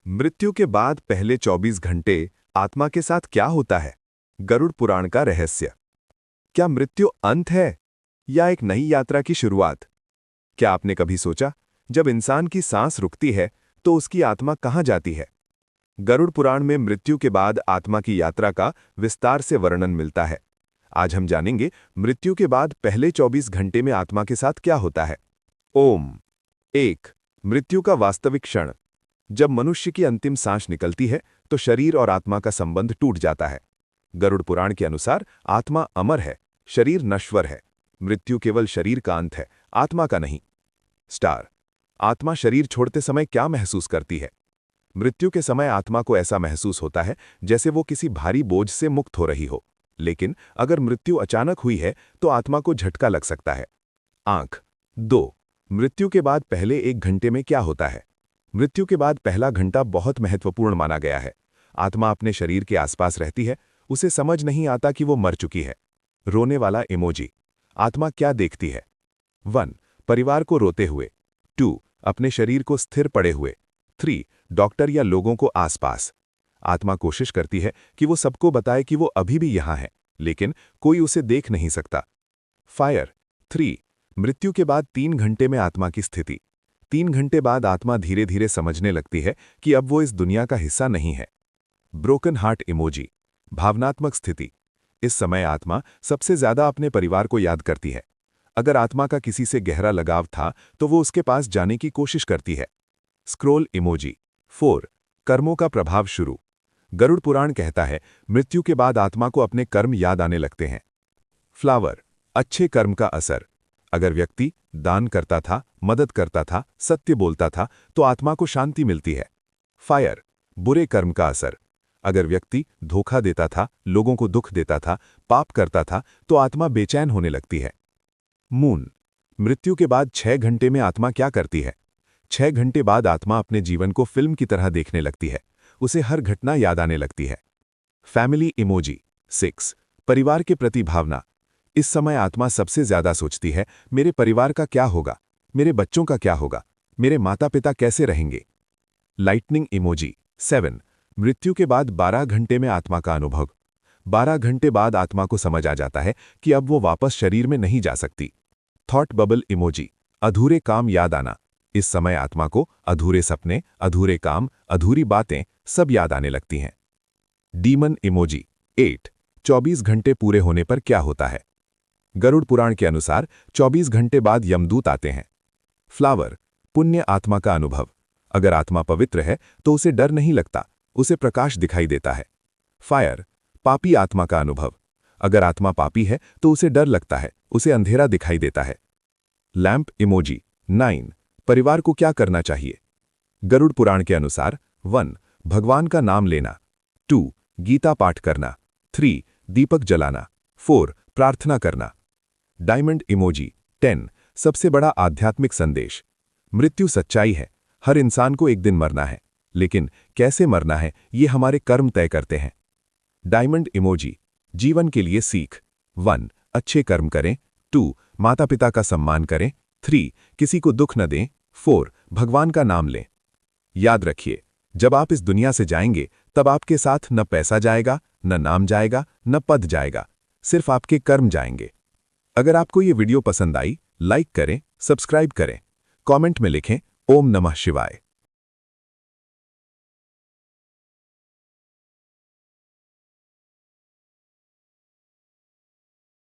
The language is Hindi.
मृत्यु के बाद पहले 24 घंटे आत्मा के साथ क्या होता है? गरुड़ पुराण का रहस्य। क्या मृत्यु अंत है या एक नई यात्रा की शुरुआत? क्या आपने कभी सोचा, जब इंसान की सांस रुकती है तो उसकी आत्मा कहाँ जाती है? गरुड़ पुराण में मृत्यु के बाद आत्मा की यात्रा का विस्तार से वर्णन मिलता है। आज हम जानेंगे मृत्यु के बाद पहले 24 घंटे में आत्मा के साथ क्या होता है। ओम। 1. मृत्यु का वास्तविक क्षण। जब मनुष्य की अंतिम सांस निकलती है तो शरीर और आत्मा का संबंध टूट जाता है। गरुड़ पुराण के अनुसार आत्मा अमर है, शरीर नश्वर है। मृत्यु केवल शरीर का अंत है, आत्मा का नहीं। स्टार। आत्मा शरीर छोड़ते समय क्या महसूस करती है? मृत्यु के समय आत्मा को ऐसा महसूस होता है जैसे वो किसी भारी बोझ से मुक्त हो रही हो। लेकिन अगर मृत्यु अचानक हुई है तो आत्मा को झटका लग सकता है। आंख। 2. मृत्यु के बाद पहले 1 घंटे में क्या होता है? मृत्यु के बाद पहला घंटा बहुत महत्वपूर्ण माना गया है। आत्मा अपने शरीर के आसपास रहती है, उसे समझ नहीं आता कि वो मर चुकी है। रोने वाला इमोजी। आत्मा क्या देखती है? 1. परिवार को रोते हुए। 2. अपने शरीर को स्थिर पड़े हुए। 3. डॉक्टर या लोगों को आसपास। आत्मा कोशिश करती है कि वो सबको बताए कि वो अभी भी यहां है, लेकिन कोई उसे देख नहीं सकता। फायर। 3. मृत्यु के बाद 3 घंटे में आत्मा की स्थिति। 3 घंटे बाद आत्मा धीरे धीरे समझने लगती है कि अब वो इस दुनिया का हिस्सा नहीं है। Broken heart emoji. भावनात्मक स्थिति। इस समय आत्मा सबसे ज्यादा अपने परिवार को याद करती है। अगर आत्मा का किसी से गहरा लगाव था तो वो उसके पास जाने की कोशिश करती है। Scroll emoji. 4. कर्मों का प्रभाव शुरू। गरुड़ पुराण कहता है, मृत्यु के बाद आत्मा को अपने कर्म याद आने लगते हैं। फ्लावर। अच्छे कर्म का असर। अगर व्यक्ति दान करता था, मदद करता था, सत्य बोलता था तो आत्मा को शांति मिलती है। फायर। बुरे कर्म का असर। अगर व्यक्ति धोखा देता था, लोगों को दुख देता था, पाप करता था तो आत्मा बेचैन होने लगती है। मून। मृत्यु के बाद 6 घंटे में आत्मा क्या करती है? 6 घंटे बाद आत्मा अपने जीवन को फिल्म की तरह देखने लगती है। उसे हर घटना याद आने लगती है। Family emoji. 6. परिवार के प्रति भावना। इस समय आत्मा सबसे ज्यादा सोचती है, मेरे परिवार का क्या होगा, मेरे बच्चों का क्या होगा, मेरे माता पिता कैसे रहेंगे। Lightning emoji. 7. मृत्यु के बाद 12 घंटे में आत्मा का अनुभव। 12 घंटे बाद आत्मा को समझ आ जाता है कि अब वो वापस शरीर में नहीं जा सकती। Thought bubble emoji. अधूरे काम याद आना। इस समय आत्मा को अधूरे सपने, अधूरे काम, अधूरी बातें सब याद आने लगती हैं। Demon emoji. 8. 24 घंटे पूरे होने पर क्या होता है? गरुड़ पुराण के अनुसार 24 घंटे बाद यमदूत आते हैं। फ्लावर। पुण्य आत्मा का अनुभव। अगर आत्मा पवित्र है तो उसे डर नहीं लगता, उसे प्रकाश दिखाई देता है। फायर। पापी आत्मा का अनुभव। अगर आत्मा पापी है तो उसे डर लगता है, उसे अंधेरा दिखाई देता है। Lamp emoji. 9. परिवार को क्या करना चाहिए? गरुड़ पुराण के अनुसार 1. भगवान का नाम लेना। 2. गीता पाठ करना। 3. दीपक जलाना। 4. प्रार्थना करना। Diamond emoji. 10. सबसे बड़ा आध्यात्मिक संदेश। मृत्यु सच्चाई है, हर इंसान को एक दिन मरना है, लेकिन कैसे मरना है ये हमारे कर्म तय करते हैं। Diamond emoji. जीवन के लिए सीख। 1. अच्छे कर्म करें। 2. माता पिता का सम्मान करें। 3. किसी को दुख न दें। 4. भगवान का नाम लें। याद रखिए, जब आप इस दुनिया से जाएंगे तब आपके साथ न पैसा जाएगा, न नाम जाएगा, न पद जाएगा, सिर्फ आपके कर्म जाएंगे। अगर आपको ये वीडियो पसंद आई, लाइक करें, सब्सक्राइब करें, कमेंट में लिखें ओम नमः शिवाय।